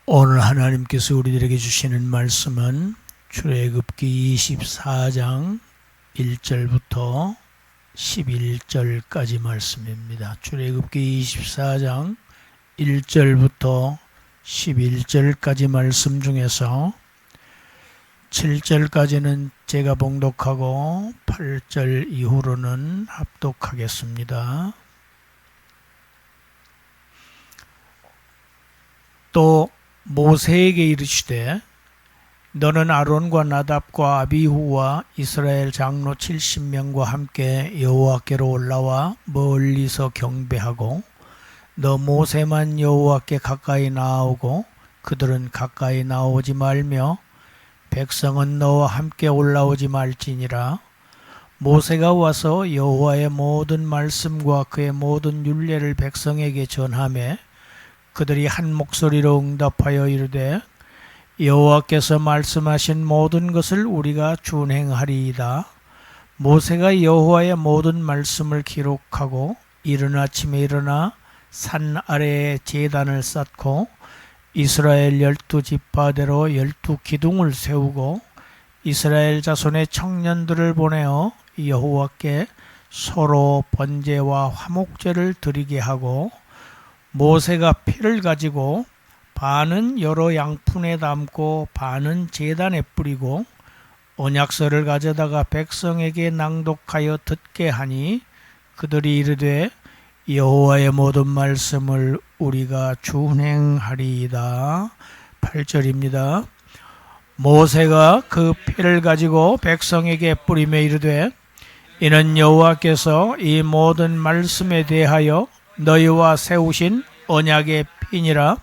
오늘 하나님께서 우리들에게 주시는 말씀은 출애굽기 24장 1절부터 11절까지 말씀입니다. 출애굽기 24장 1절부터 11절까지 말씀 중에서 7절까지는 제가 봉독하고 8절 이후로는 합독하겠습니다. 또 모세에게 이르시되 너는 아론과 나답과 아비후와 이스라엘 장로 70명과 함께 여호와께로 올라와 멀리서 경배하고 너 모세만 여호와께 가까이 나아오고 그들은 가까이 나오지 말며 백성은 너와 함께 올라오지 말지니라. 모세가 와서 여호와의 모든 말씀과 그의 모든 율례를 백성에게 전하매 그들이 한 목소리로 응답하여 이르되 여호와께서 말씀하신 모든 것을 우리가 준행하리이다. 모세가 여호와의 모든 말씀을 기록하고 이른 아침에 일어나 산 아래에 제단을 쌓고 이스라엘 12지파대로 12기둥을 세우고 이스라엘 자손의 청년들을 보내어 여호와께 서로 번제와 화목제를 드리게 하고 모세가 피를 가지고 반은 여러 양푼에 담고 반은 제단에 뿌리고 언약서를 가져다가 백성에게 낭독하여 듣게 하니 그들이 이르되 여호와의 모든 말씀을 우리가 준행하리이다. 8절입니다. 모세가 그 피를 가지고 백성에게 뿌리며 이르되 이는 여호와께서 이 모든 말씀에 대하여 너희와 세우신 언약의 피니라.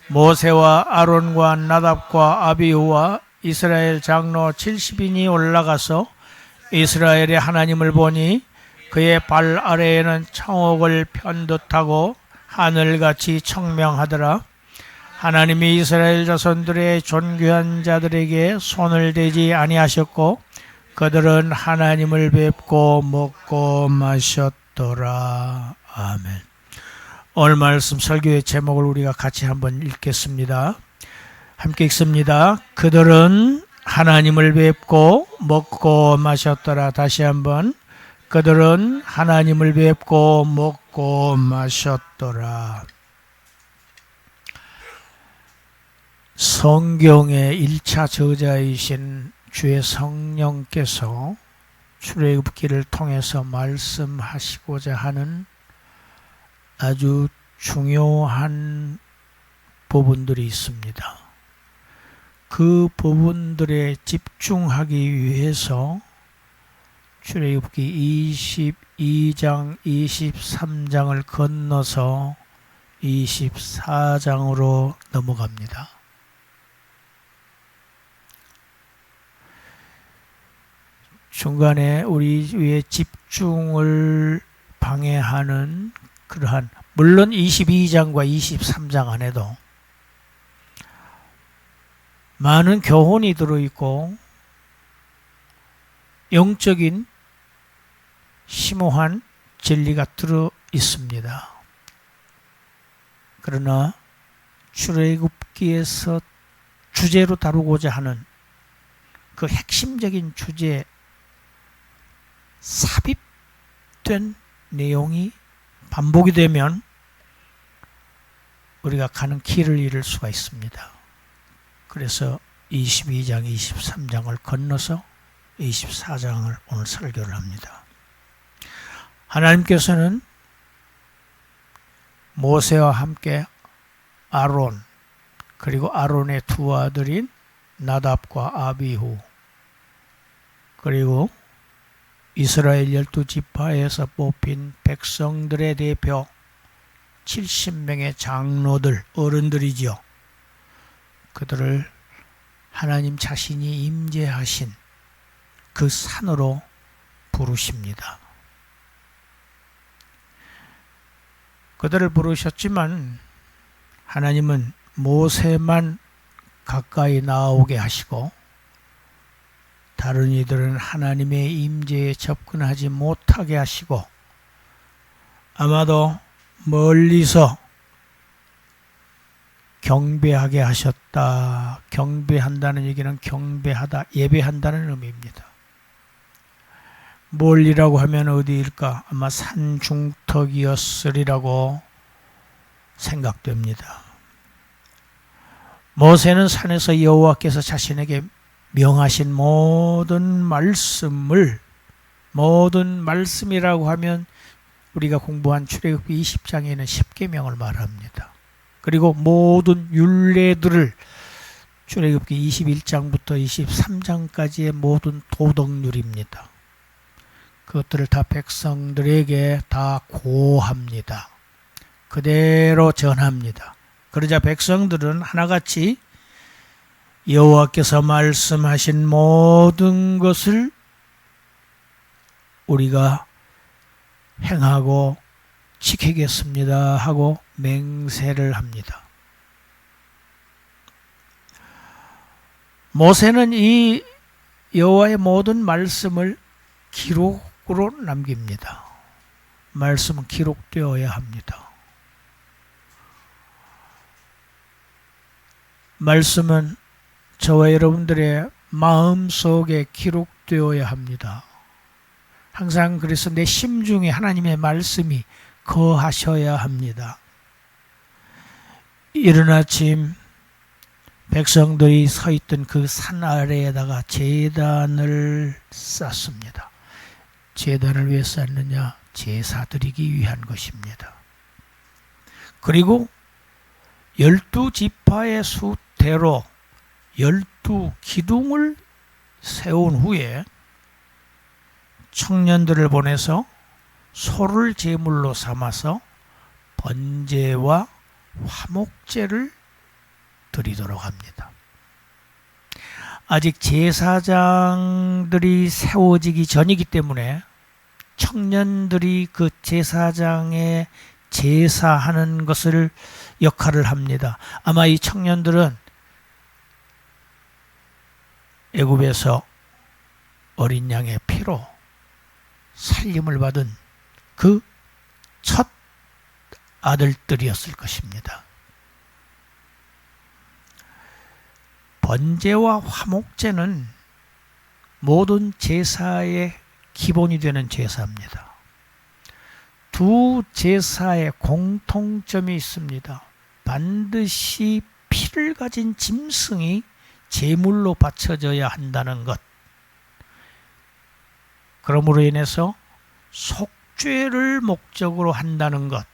모세와 아론과 나답과 아비후와 이스라엘 장로 70인이 올라가서 이스라엘의 하나님을 보니 그의 발 아래에는 청옥을 편듯하고 하늘같이 청명하더라. 하나님이 이스라엘 자손들의 존귀한 자들에게 손을 대지 아니하셨고 그들은 하나님을 뵙고 먹고 마셨더라. 아멘. 오늘 말씀 설교의 제목을 우리가 같이 한번 읽겠습니다. 함께 읽습니다. 그들은 하나님을 뵙고 먹고 마셨더라. 다시 한번. 그들은 하나님을 뵙고 먹고 마셨더라. 성경의 1차 저자이신 주의 성령께서 출애굽기를 통해서 말씀하시고자 하는 아주 중요한 부분들이 있습니다. 그 부분들에 집중하기 위해서 출애굽기 22장, 23장을 건너서 24장으로 넘어갑니다. 중간에 우리의 집중을 방해하는 그러한, 물론 22장과 23장 안에도 많은 교훈이 들어있고 영적인 심오한 진리가 들어 있습니다. 그러나 출애굽기에서 주제로 다루고자 하는 그 핵심적인 주제에 삽입된 내용이 반복이 되면 우리가 가는 길을 잃을 수가 있습니다. 그래서 22장, 23장을 건너서 24장을 오늘 설교를 합니다. 하나님께서는 모세와 함께 아론, 그리고 아론의 두 아들인 나답과 아비후, 그리고 이스라엘 12지파에서 뽑힌 백성들의 대표 70명의 장로들, 어른들이죠. 그들을 하나님 자신이 임재하신 그 산으로 부르십니다. 그들을 부르셨지만 하나님은 모세만 가까이 나오게 하시고 다른 이들은 하나님의 임재에 접근하지 못하게 하시고 아마도 멀리서 경배하게 하셨다. 경배한다는 얘기는 경배하다, 예배한다는 의미입니다. 멀리라고 하면 어디일까? 아마 산중턱이었으리라고 생각됩니다. 모세는 산에서 여호와께서 자신에게 명하신 모든 말씀이라고 하면 우리가 공부한 출애굽기 20장에는 10계명을 말합니다. 그리고 모든 율례들을 출애굽기 21장부터 23장까지의 모든 도덕률입니다. 그것들을 다 백성들에게 다 고합니다. 그대로 전합니다. 그러자 백성들은 하나같이 여호와께서 말씀하신 모든 것을 우리가 행하고 지키겠습니다 하고 맹세를 합니다. 모세는 이 여호와의 모든 말씀을 기록으로 남깁니다. 말씀은 기록되어야 합니다. 말씀은 저와 여러분들의 마음속에 기록되어야 합니다. 항상 그래서 내 심중에 하나님의 말씀이 거하셔야 합니다. 이른 아침 백성들이 서 있던 그 산 아래에다가 제단을 쌓습니다. 제단을 왜 쌓느냐? 제사 드리기 위한 것입니다. 그리고 12지파의 수대로 12기둥을 세운 후에 청년들을 보내서 소를 제물로 삼아서 번제와 화목제를 드리도록 합니다. 아직 제사장들이 세워지기 전이기 때문에 청년들이 그 제사장의 제사하는 것을 역할을 합니다. 아마 이 청년들은 애굽에서 어린 양의 피로 살림을 받은 그 첫 아들들이었을 것입니다. 번제와 화목제는 모든 제사의 기본이 되는 제사입니다. 두 제사에 공통점이 있습니다. 반드시 피를 가진 짐승이 제물로 바쳐져야 한다는 것. 그러므로 인해서 속죄를 목적으로 한다는 것.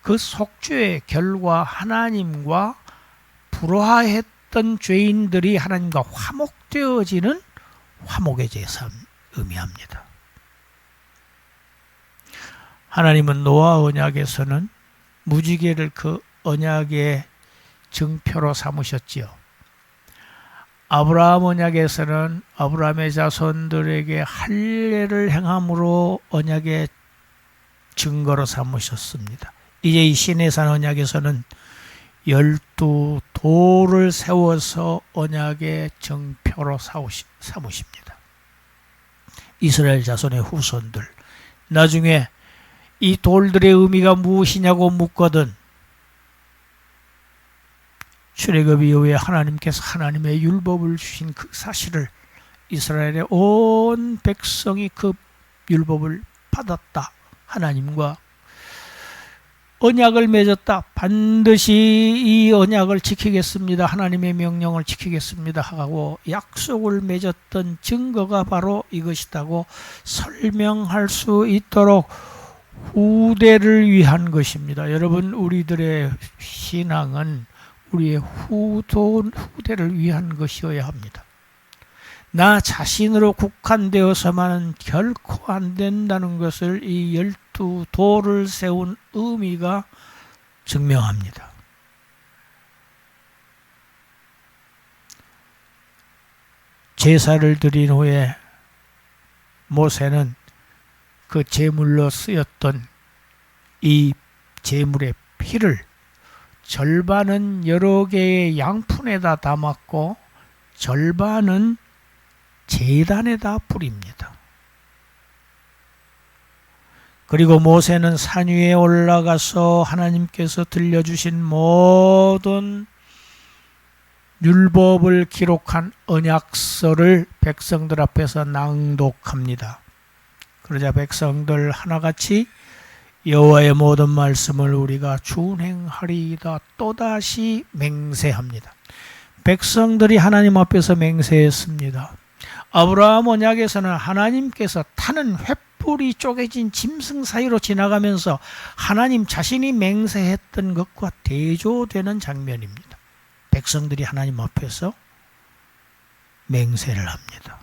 그 속죄의 결과 하나님과 불화했던 죄인들이 하나님과 화목되어지는 화목의 제사를 의미합니다. 하나님은 노아 언약에서는 무지개를 그 언약의 증표로 삼으셨지요. 아브라함 언약에서는 아브라함의 자손들에게 할례를 행함으로 언약의 증거로 삼으셨습니다. 이제 이 시내산 언약에서는 12돌을 세워서 언약의 증표로 삼으십니다. 이스라엘 자손의 후손들, 나중에 이 돌들의 의미가 무엇이냐고 묻거든 출애굽 이후에 하나님께서 하나님의 율법을 주신 그 사실을 이스라엘의 온 백성이 그 율법을 받았다. 하나님과 언약을 맺었다. 반드시 이 언약을 지키겠습니다. 하나님의 명령을 지키겠습니다 하고 약속을 맺었던 증거가 바로 이것이라고 설명할 수 있도록 후대를 위한 것입니다. 여러분, 우리들의 신앙은 우리의 후대를 위한 것이어야 합니다. 나 자신으로 국한되어서만은 결코 안 된다는 것을 이 12돌을 세운 의미가 증명합니다. 제사를 드린 후에 모세는 그 제물로 쓰였던 이 제물의 피를 절반은 여러 개의 양푼에다 담았고 절반은 제단에다 뿌립니다. 그리고 모세는 산 위에 올라가서 하나님께서 들려주신 모든 율법을 기록한 언약서를 백성들 앞에서 낭독합니다. 그러자 백성들 하나같이 여호와의 모든 말씀을 우리가 준행하리이다 또다시 맹세합니다. 백성들이 하나님 앞에서 맹세했습니다. 아브라함 언약에서는 하나님께서 타는 횃불이 쪼개진 짐승 사이로 지나가면서 하나님 자신이 맹세했던 것과 대조되는 장면입니다. 백성들이 하나님 앞에서 맹세를 합니다.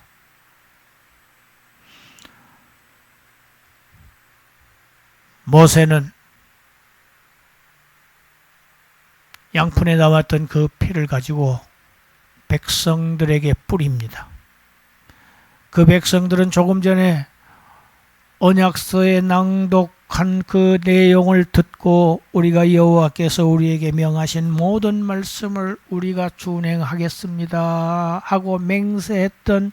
모세는 양푼에 남았던 그 피를 가지고 백성들에게 뿌립니다. 그 백성들은 조금 전에 언약서에 낭독한 그 내용을 듣고 우리가 여호와께서 우리에게 명하신 모든 말씀을 우리가 준행하겠습니다 하고 맹세했던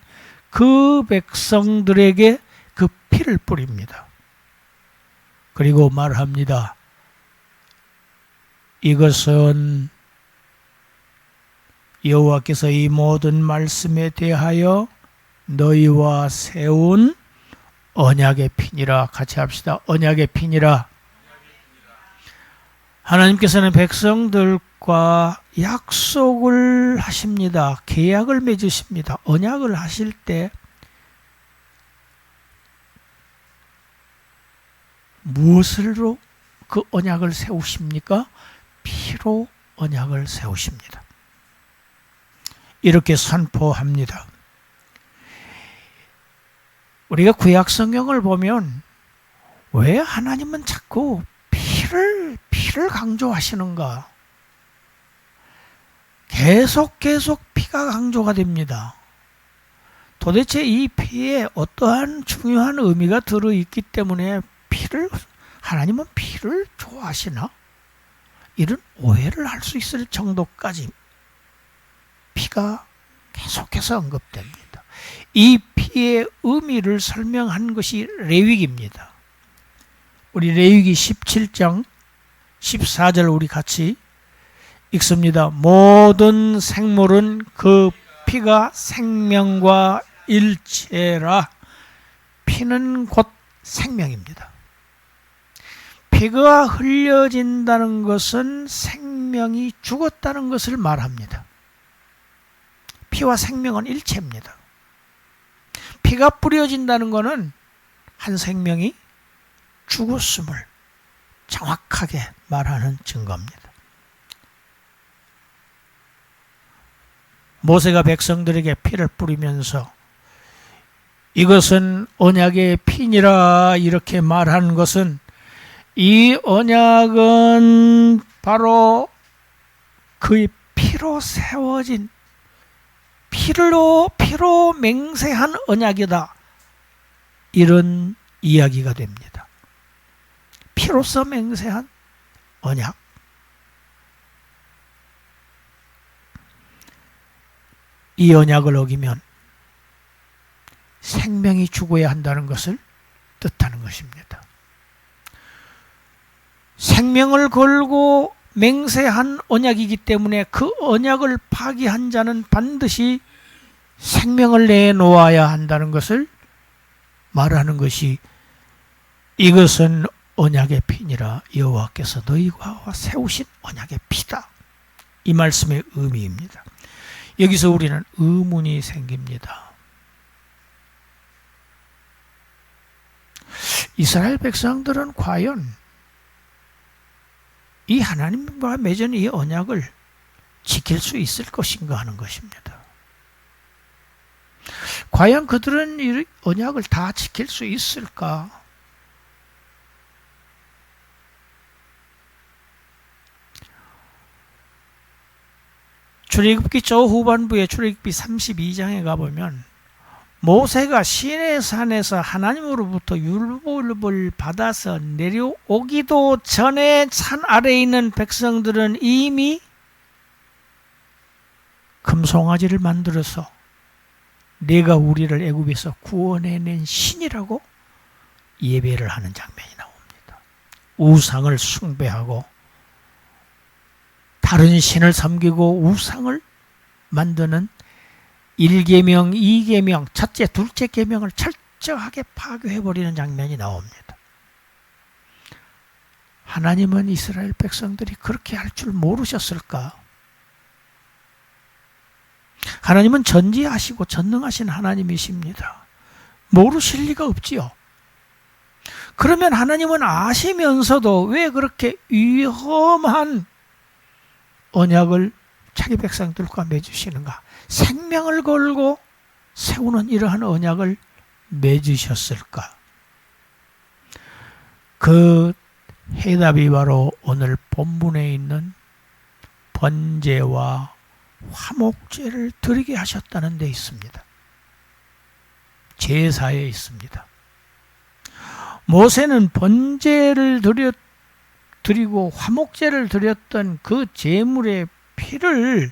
그 백성들에게 그 피를 뿌립니다. 그리고 말합니다. 이것은 여호와께서 이 모든 말씀에 대하여 너희와 세운 언약의 피니라. 같이 합시다. 언약의 피니라. 하나님께서는 백성들과 약속을 하십니다. 계약을 맺으십니다. 언약을 하실 때 무엇으로 그 언약을 세우십니까? 피로 언약을 세우십니다. 이렇게 선포합니다. 우리가 구약 성경을 보면 왜 하나님은 자꾸 피를 강조하시는가? 계속 피가 강조가 됩니다. 도대체 이 피에 어떠한 중요한 의미가 들어있기 때문에 하나님은 피를 좋아하시나? 이런 오해를 할 수 있을 정도까지 피가 계속해서 언급됩니다. 이 피의 의미를 설명한 것이 레위기입니다. 우리 레위기 17장 14절 우리 같이 읽습니다. 모든 생물은 그 피가 생명과 일체라. 피는 곧 생명입니다. 피가 흘려진다는 것은 생명이 죽었다는 것을 말합니다. 피와 생명은 일체입니다. 피가 뿌려진다는 것은 한 생명이 죽었음을 정확하게 말하는 증거입니다. 모세가 백성들에게 피를 뿌리면서 이것은 언약의 피니라 이렇게 말한 것은 이 언약은 바로 그의 피로 세워진 피로 맹세한 언약이다. 이런 이야기가 됩니다. 피로서 맹세한 언약. 이 언약을 어기면 생명이 죽어야 한다는 것을 뜻하는 것입니다. 생명을 걸고 맹세한 언약이기 때문에 그 언약을 파기한 자는 반드시 생명을 내놓아야 한다는 것을 말하는 것이 이것은 언약의 피니라. 여호와께서 너희와 세우신 언약의 피다. 이 말씀의 의미입니다. 여기서 우리는 의문이 생깁니다. 이스라엘 백성들은 과연 이 하나님과 맺은 이 언약을 지킬 수 있을 것인가 하는 것입니다. 과연 그들은 이 언약을 다 지킬 수 있을까? 출애굽기 저 후반부에 출애굽기 32장에 가보면 모세가 시내산에서 하나님으로부터 율법을 받아서 내려오기도 전에 산 아래에 있는 백성들은 이미 금송아지를 만들어서 내가 우리를 애굽에서 구원해낸 신이라고 예배를 하는 장면이 나옵니다. 우상을 숭배하고 다른 신을 섬기고 우상을 만드는 1계명, 2계명, 첫째, 둘째 계명을 철저하게 파괴해버리는 장면이 나옵니다. 하나님은 이스라엘 백성들이 그렇게 할 줄 모르셨을까? 하나님은 전지하시고 전능하신 하나님이십니다. 모르실 리가 없지요. 그러면 하나님은 아시면서도 왜 그렇게 위험한 언약을 자기 백성들과 맺으시는가? 생명을 걸고 세우는 이러한 언약을 맺으셨을까? 그 해답이 바로 오늘 본문에 있는 번제와 화목제를 드리게 하셨다는 데 있습니다. 제사에 있습니다. 모세는 번제를 드리고 화목제를 드렸던 그 제물의 피를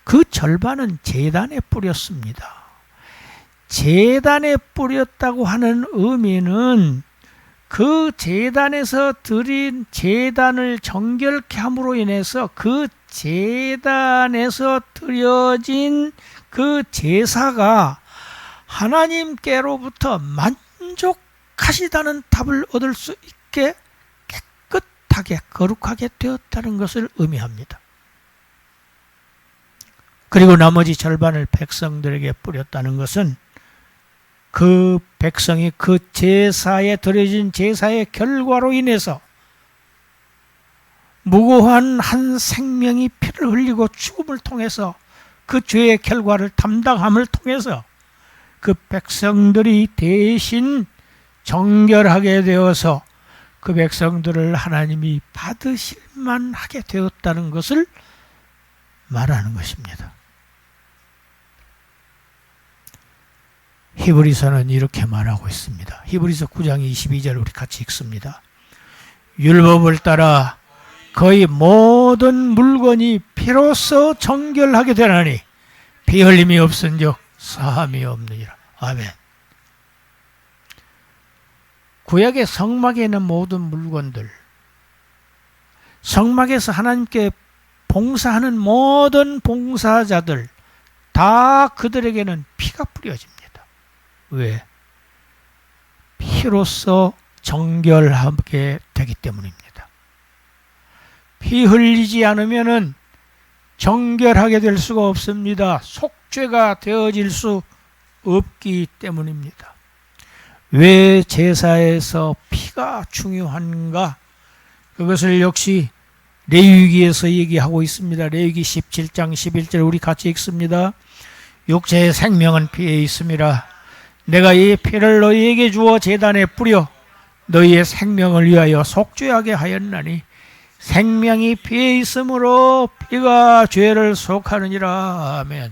그 절반은 제단에 뿌렸습니다. 제단에 뿌렸다고 하는 의미는 그 제단에서 드린 제단을 정결케 함으로 인해서 그 제단에서 드려진 그 제사가 하나님께로부터 만족하시다는 답을 얻을 수 있게 깨끗하게 거룩하게 되었다는 것을 의미합니다. 그리고 나머지 절반을 백성들에게 뿌렸다는 것은 그 백성이 그 제사에 드려진 제사의 결과로 인해서 무고한 한 생명이 피를 흘리고 죽음을 통해서 그 죄의 결과를 담당함을 통해서 그 백성들이 대신 정결하게 되어서 그 백성들을 하나님이 받으실 만하게 되었다는 것을 말하는 것입니다. 히브리서는 이렇게 말하고 있습니다. 히브리서 9장 22절 우리 같이 읽습니다. 율법을 따라 거의 모든 물건이 피로써 정결하게 되나니 피 흘림이 없은즉 사함이 없느니라. 아멘. 구약의 성막에 있는 모든 물건들, 성막에서 하나님께 봉사하는 모든 봉사자들 다 그들에게는 피가 뿌려집니다. 왜? 피로써 정결하게 되기 때문입니다. 피 흘리지 않으면 정결하게 될 수가 없습니다. 속죄가 되어질 수 없기 때문입니다. 왜 제사에서 피가 중요한가? 그것을 역시 레위기에서 얘기하고 있습니다. 레위기 17장 11절 우리 같이 읽습니다. 육체의 생명은 피에 있음이라. 내가 이 피를 너희에게 주어 제단에 뿌려 너희의 생명을 위하여 속죄하게 하였나니 생명이 피에 있으므로 피가 죄를 속하느니라. 아멘.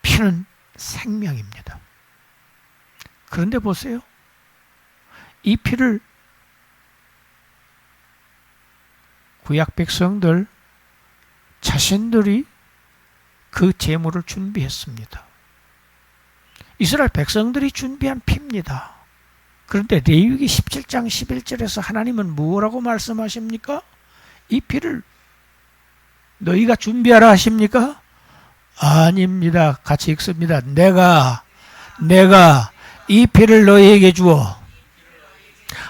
피는 생명입니다. 그런데 보세요. 이 피를 구약 백성들 자신들이 그 제물을 준비했습니다. 이스라엘 백성들이 준비한 피입니다. 그런데 레위기 17장 11절에서 하나님은 뭐라고 말씀하십니까? 이 피를 너희가 준비하라 하십니까? 아닙니다. 같이 읽습니다. 내가 이 피를 너희에게 주어.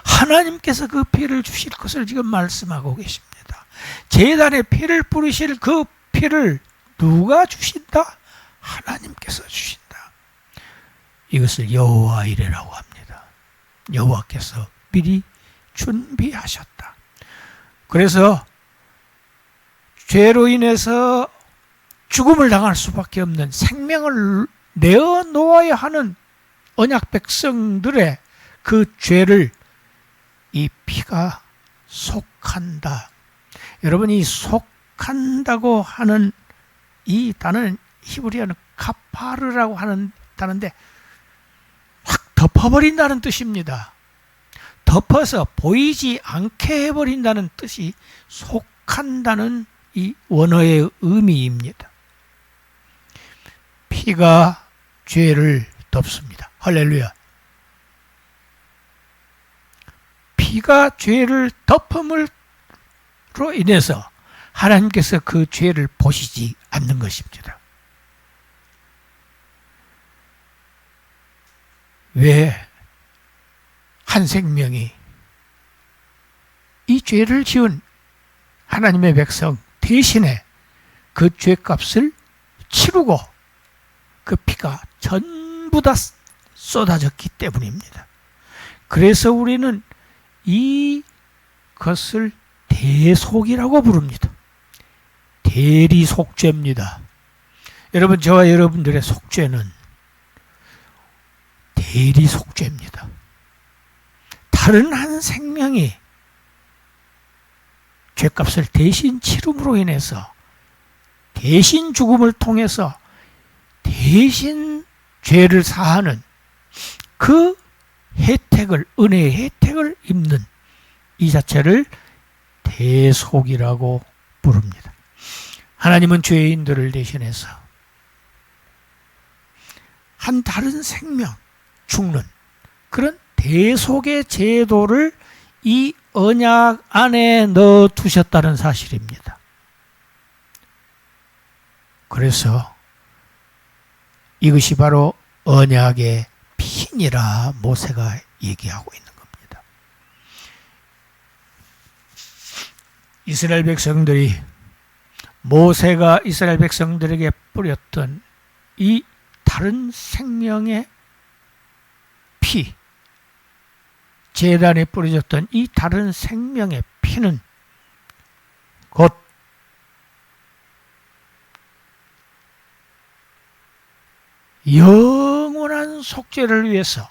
하나님께서 그 피를 주실 것을 지금 말씀하고 계십니다. 제단에 피를 뿌리실 그 피를 누가 주신다? 하나님께서 주신다. 이것을 여호와 이레라고 합니다. 여호와께서 미리 준비하셨다. 그래서 죄로 인해서 죽음을 당할 수밖에 없는 생명을 내어놓아야 하는 언약 백성들의 그 죄를 이 피가 속한다. 여러분, 이 속한다고 하는 이 단어는 히브리어는 카파르라고 하는 단어인데 확 덮어버린다는 뜻입니다. 덮어서 보이지 않게 해버린다는 뜻이 속한다는 이 원어의 의미입니다. 피가 죄를 덮습니다. 할렐루야. 피가 죄를 덮음으로 인해서 하나님께서 그 죄를 보시지 않는 것입니다. 왜 한 생명이 이 죄를 지은 하나님의 백성 대신에 그 죄값을 치르고 그 피가 전부 다 쏟아졌기 때문입니다. 그래서 우리는 이것을 대속이라고 부릅니다. 대리속죄입니다. 여러분, 저와 여러분들의 속죄는 대리속죄입니다. 다른 한 생명이 죄값을 대신 치름으로 인해서 대신 죽음을 통해서 대신 죄를 사하는 그 혜택을, 은혜의 혜택을 입는 이 자체를 대속이라고 부릅니다. 하나님은 죄인들을 대신해서 한 다른 생명, 죽는 그런 대속의 제도를 이 언약 안에 넣어 두셨다는 사실입니다. 그래서 이것이 바로 언약의 피니라 모세가 얘기하고 있는 겁니다. 이스라엘 백성들이 모세가 이스라엘 백성들에게 뿌렸던 이 다른 생명의 피, 제단에 뿌려졌던 이 다른 생명의 피는 곧 영원한 속죄를 위해서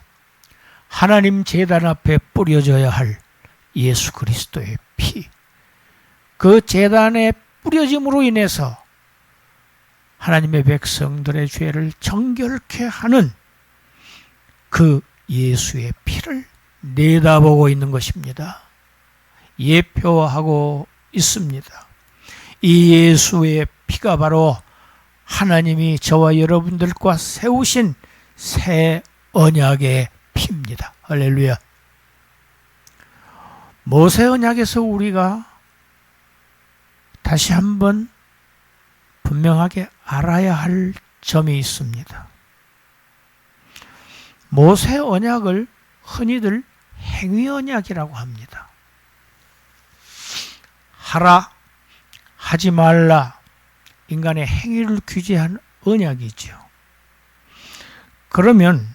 하나님 제단 앞에 뿌려져야 할 예수 그리스도의 피, 그 제단에 뿌려짐으로 인해서 하나님의 백성들의 죄를 정결케 하는 그 예수의 피를 내다보고 있는 것입니다. 예표하고 있습니다. 이 예수의 피가 바로 하나님이 저와 여러분들과 세우신 새 언약의 피입니다. 할렐루야. 모세 언약에서 우리가 다시 한번 분명하게 알아야 할 점이 있습니다. 모세 언약을 흔히들 행위 언약이라고 합니다. 하라, 하지 말라, 인간의 행위를 규제한 언약이죠. 그러면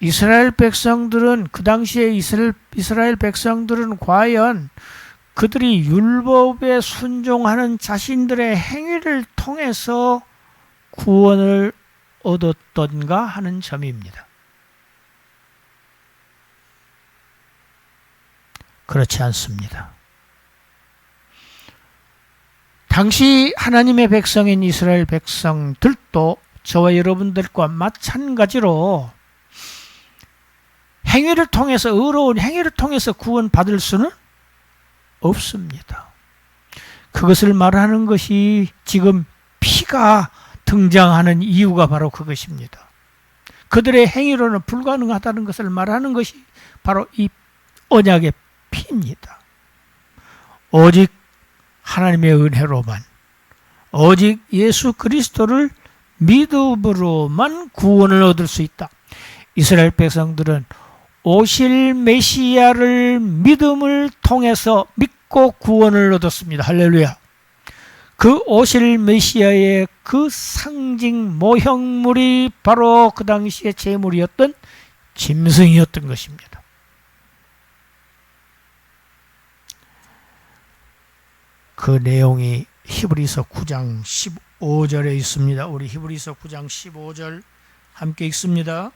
이스라엘 백성들은, 그 당시에 이스라엘 백성들은 과연 그들이 율법에 순종하는 자신들의 행위를 통해서 구원을 얻었던가 하는 점입니다. 그렇지 않습니다. 당시 하나님의 백성인 이스라엘 백성들도 저와 여러분들과 마찬가지로 행위를 통해서, 의로운 행위를 통해서 구원받을 수는 없습니다. 그것을 말하는 것이 지금 피가 등장하는 이유가 바로 그것입니다. 그들의 행위로는 불가능하다는 것을 말하는 것이 바로 이 언약의 피입니다. 오직 하나님의 은혜로만, 오직 예수 그리스도를 믿음으로만 구원을 얻을 수 있다. 이스라엘 백성들은 오실 메시아를 믿음을 통해서 믿고 구원을 얻었습니다. 할렐루야. 그 오실 메시아의 그 상징 모형물이 바로 그 당시의 제물이었던 짐승이었던 것입니다. 그 내용이 히브리서 9장 15절에 있습니다. 우리 히브리서 9장 15절 함께 읽습니다.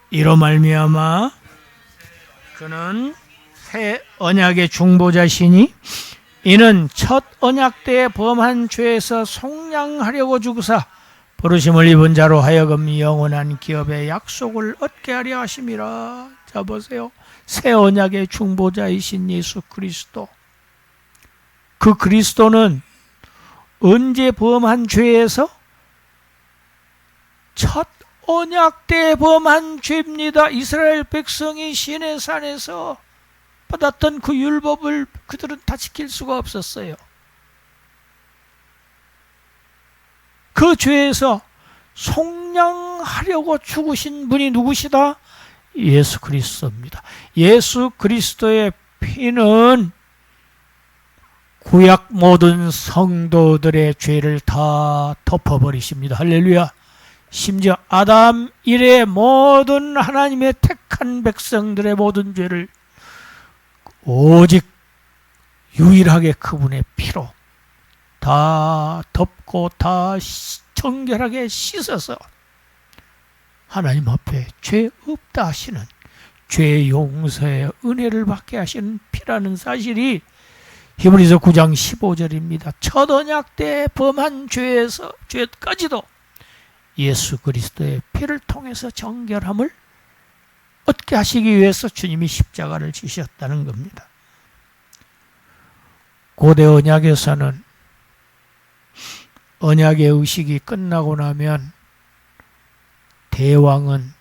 이로 말미암아 그는 새 언약의 중보자시니 이는 첫 언약 때 범한 죄에서 속량하려고 주구사 부르심을 입은 자로 하여금 영원한 기업의 약속을 얻게 하려 하심이라. 자 보세요. 새 언약의 중보자이신 예수 그리스도, 그 그리스도는 언제 범한 죄에서? 첫 언약 때 범한 죄입니다. 이스라엘 백성이 시내산에서 받았던 그 율법을 그들은 다 지킬 수가 없었어요. 그 죄에서 속량하려고 죽으신 분이 누구시다? 예수 그리스도입니다. 예수 그리스도의 피는 구약 모든 성도들의 죄를 다 덮어버리십니다. 할렐루야. 심지어 아담 이래 모든 하나님의 택한 백성들의 모든 죄를 오직 유일하게 그분의 피로 다 덮고 다 정결하게 씻어서 하나님 앞에 죄 없다 하시는, 죄 용서의 은혜를 받게 하시는 피라는 사실이 히브리서 9장 15절입니다. 첫 언약 때 범한 죄까지도 예수 그리스도의 피를 통해서 정결함을 얻게 하시기 위해서 주님이 십자가를 지셨다는 겁니다. 고대 언약에서는 언약의 의식이 끝나고 나면 대왕은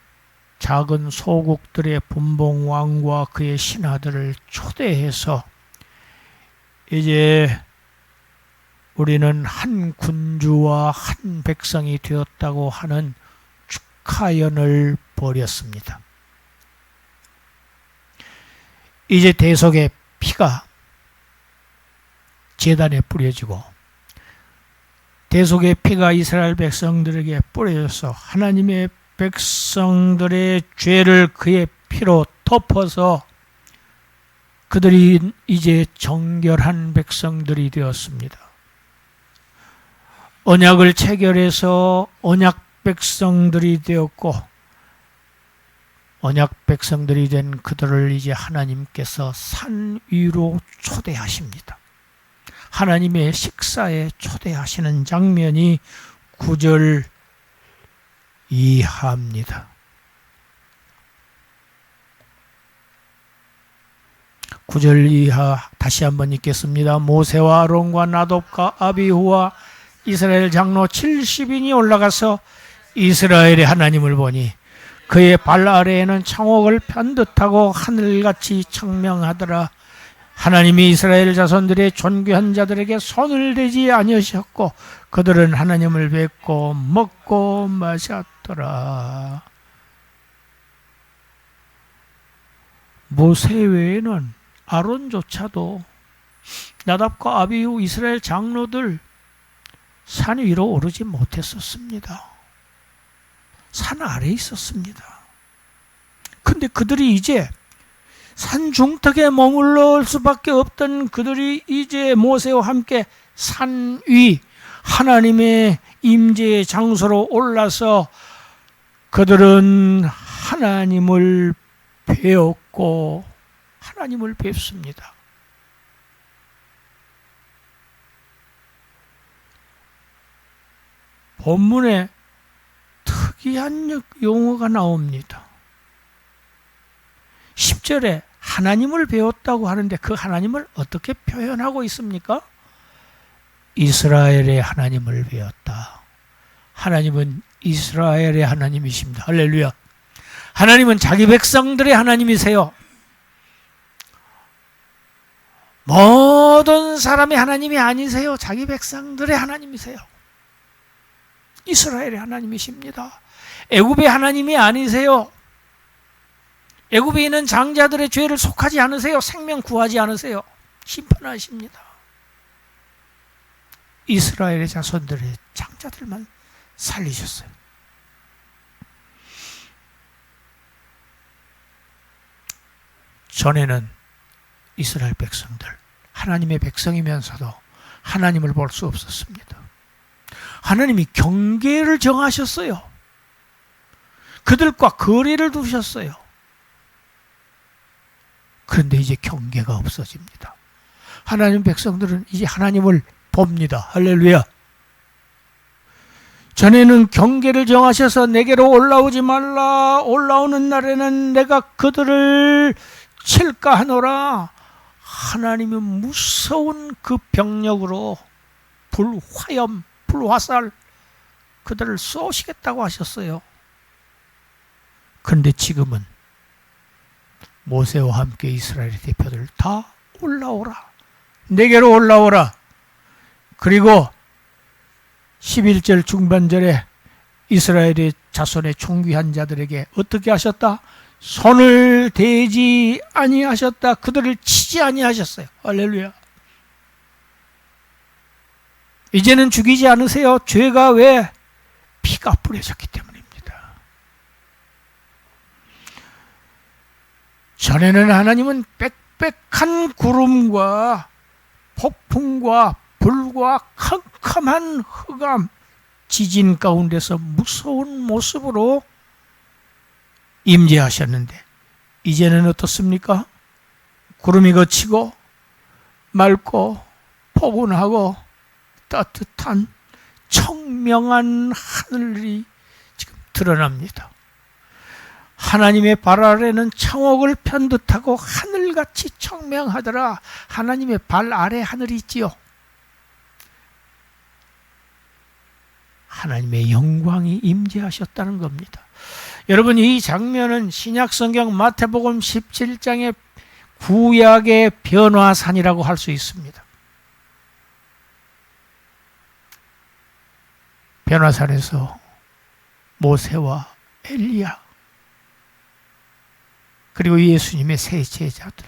작은 소국들의 분봉왕과 그의 신하들을 초대해서 이제 우리는 한 군주와 한 백성이 되었다고 하는 축하연을 벌였습니다. 이제 대속의 피가 제단에 뿌려지고 대속의 피가 이스라엘 백성들에게 뿌려져서 하나님의 백성들의 죄를 그의 피로 덮어서 그들이 이제 정결한 백성들이 되었습니다. 언약을 체결해서 언약 백성들이 되었고 언약 백성들이 된 그들을 이제 하나님께서 산 위로 초대하십니다. 하나님의 식사에 초대하시는 장면이 9절 이하입니다. 9절 이하 다시 한번 읽겠습니다. 모세와 아론과 나독과 아비후와 이스라엘 장로 70인이 올라가서 이스라엘의 하나님을 보니 그의 발 아래에는 창옥을 편듯하고 하늘같이 청명하더라. 하나님이 이스라엘 자손들의 존귀한 자들에게 손을 대지 아니하셨고 그들은 하나님을 뵙고 먹고 마셨더라. 모세 외에는 아론조차도 나답과 아비후 이스라엘 장로들 산 위로 오르지 못했었습니다. 산 아래에 있었습니다. 근데 그들이 이제 산 중턱에 머물러 수밖에 없던 그들이 이제 모세와 함께 산 위 하나님의 임재의 장소로 올라서 그들은 하나님을 배웠고 하나님을 뵙습니다. 본문에 특이한 용어가 나옵니다. 10절에 하나님을 배웠다고 하는데 그 하나님을 어떻게 표현하고 있습니까? 이스라엘의 하나님을 배웠다. 하나님은 이스라엘의 하나님이십니다. 할렐루야. 하나님은 자기 백성들의 하나님이세요. 모든 사람의 하나님이 아니세요. 자기 백성들의 하나님이세요. 이스라엘의 하나님이십니다. 애굽의 하나님이 아니세요. 애굽에 있는 장자들의 죄를 속하지 않으세요. 생명 구하지 않으세요. 심판하십니다. 이스라엘의 자손들의 장자들만 살리셨어요. 전에는 이스라엘 백성들, 하나님의 백성이면서도 하나님을 볼 수 없었습니다. 하나님이 경계를 정하셨어요. 그들과 거리를 두셨어요. 그런데 이제 경계가 없어집니다. 하나님 백성들은 이제 하나님을 봅니다. 할렐루야. 전에는 경계를 정하셔서 내게로 올라오지 말라. 올라오는 날에는 내가 그들을 칠까 하노라. 하나님은 무서운 그 병력으로 불화염, 불화살 그들을 쏘시겠다고 하셨어요. 그런데 지금은 모세와 함께 이스라엘의 대표들 다 올라오라. 내게로 올라오라. 그리고 11절 중반절에 이스라엘의 자손의 총귀한 자들에게 어떻게 하셨다? 손을 대지 아니하셨다. 그들을 치지 아니하셨어요. 할렐루야. 이제는 죽이지 않으세요. 죄가 왜? 피가 뿌려졌기 때문입니다. 전에는 하나님은 빽빽한 구름과 폭풍과 불과 캄캄한 흑암, 지진 가운데서 무서운 모습으로 임재하셨는데 이제는 어떻습니까? 구름이 걷히고 맑고 포근하고 따뜻한 청명한 하늘이 지금 드러납니다. 하나님의 발 아래는 창옥을 편 듯하고 하늘같이 청명하더라. 하나님의 발 아래 하늘이 있지요. 하나님의 영광이 임재하셨다는 겁니다. 여러분, 이 장면은 신약성경 마태복음 17장의 구약의 변화산이라고 할 수 있습니다. 변화산에서 모세와 엘리야 그리고 예수님의 세 제자들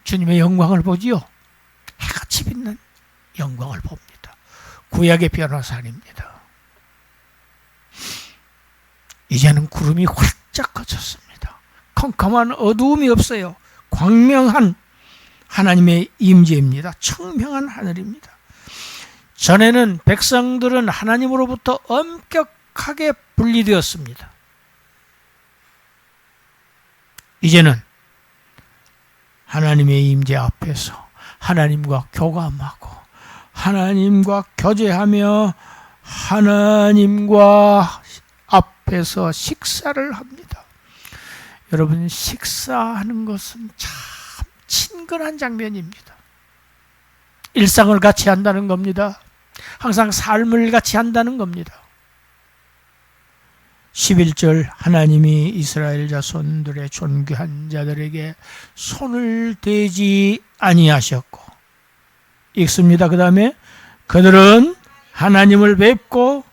주님의 영광을 보지요. 해같이 빛난 영광을 봅니다. 구약의 변화산입니다. 이제는 구름이 활짝 걷혔습니다. 컴컴한 어두움이 없어요. 광명한 하나님의 임재입니다. 청명한 하늘입니다. 전에는 백성들은 하나님으로부터 엄격하게 분리되었습니다. 이제는 하나님의 임재 앞에서 하나님과 교감하고 하나님과 교제하며 하나님과 앞에서 식사를 합니다. 여러분, 식사하는 것은 참 친근한 장면입니다. 일상을 같이 한다는 겁니다. 항상 삶을 같이 한다는 겁니다. 11절 하나님이 이스라엘 자손들의 존귀한 자들에게 손을 대지 아니하셨고 읽습니다. 그 다음에 그들은 하나님을 뵙고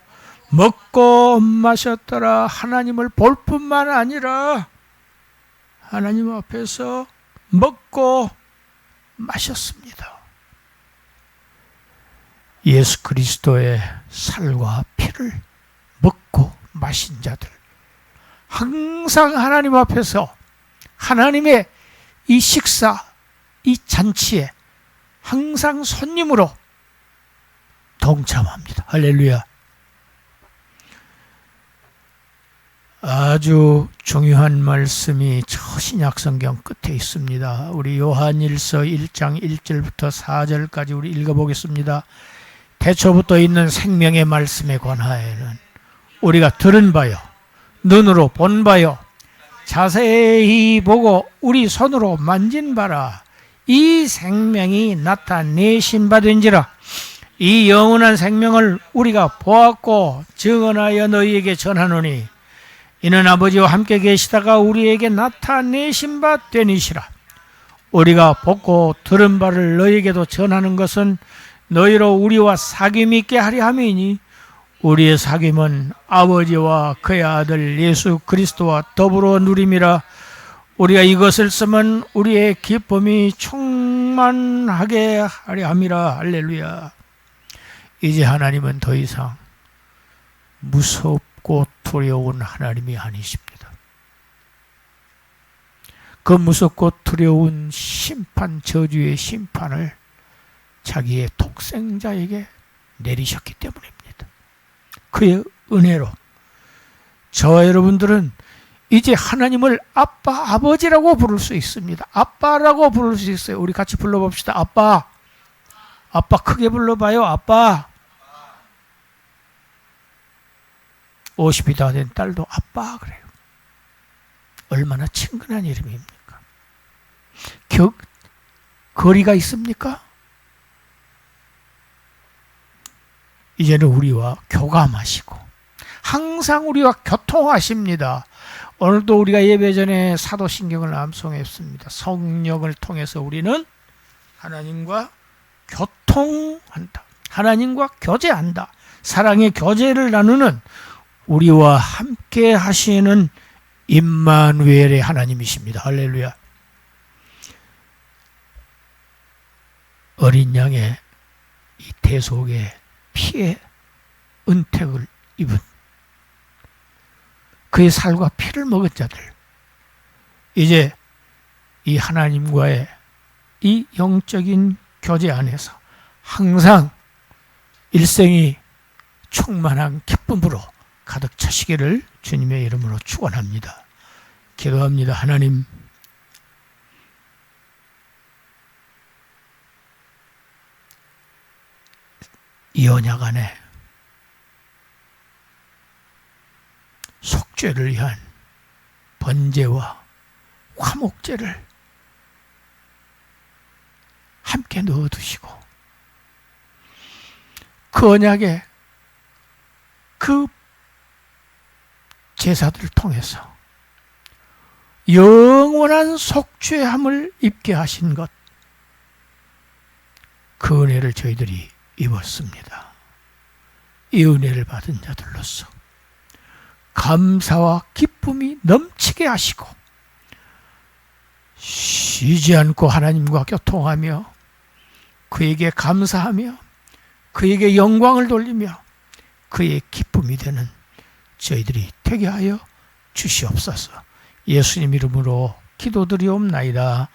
먹고 마셨더라. 하나님을 볼 뿐만 아니라 하나님 앞에서 먹고 마셨습니다. 예수 그리스도의 살과 피를 먹고 마신 자들, 항상 하나님 앞에서 하나님의 이 식사, 이 잔치에 항상 손님으로 동참합니다. 할렐루야. 아주 중요한 말씀이 신약성경 끝에 있습니다. 우리 요한일서 1장 1절부터 4절까지 우리 읽어보겠습니다. 태초부터 있는 생명의 말씀에 관하여는 우리가 들은 바요, 눈으로 본 바요, 자세히 보고 우리 손으로 만진 바라. 이 생명이 나타내신 바 된지라. 이 영원한 생명을 우리가 보았고 증언하여 너희에게 전하노니 이는 아버지와 함께 계시다가 우리에게 나타내신 바 되니시라. 우리가 보고 들은 바를 너희에게도 전하는 것은 너희로 우리와 사귐이 있게 하려 함이니 우리의 사귐은 아버지와 그의 아들 예수 그리스도와 더불어 누림이라. 우리가 이것을 쓰면 우리의 기쁨이 충만하게 하려 함이라. 할렐루야. 이제 하나님은 더 이상 무섭고 두려운 하나님이 아니십니다. 그 무섭고 두려운 심판, 저주의 심판을 자기의 독생자에게 내리셨기 때문입니다. 그의 은혜로 저와 여러분들은 이제 하나님을 아빠, 아버지라고 부를 수 있습니다. 아빠라고 부를 수 있어요. 우리 같이 불러봅시다. 아빠. 아빠 크게 불러봐요. 아빠. 50이 다 된 딸도 아빠 그래요. 얼마나 친근한 이름입니까? 거리가 있습니까? 이제는 우리와 교감하시고 항상 우리와 교통하십니다. 오늘도 우리가 예배 전에 사도신경을 암송했습니다. 성령을 통해서 우리는 하나님과 교통한다. 하나님과 교제한다. 사랑의 교제를 나누는 우리와 함께 하시는 임마누엘의 하나님이십니다. 할렐루야. 어린 양의 이 대속의 피의 은택을 입은 그의 살과 피를 먹은 자들, 이제 이 하나님과의 이 영적인 교제 안에서 항상 일생이 충만한 기쁨으로 가득 차시기를 주님의 이름으로 축원합니다. 기도합니다. 하나님, 이 언약 안에 속죄를 위한 번제와 화목제를 함께 넣어두시고 그 언약에 그 제사들을 통해서 영원한 속죄함을 입게 하신 것, 그 은혜를 저희들이 입었습니다. 이 은혜를 받은 자들로서 감사와 기쁨이 넘치게 하시고 쉬지 않고 하나님과 교통하며 그에게 감사하며 그에게 영광을 돌리며 그의 기쁨이 되는 저희들이 되게 하여 주시옵소서. 예수님 이름으로 기도드리옵나이다.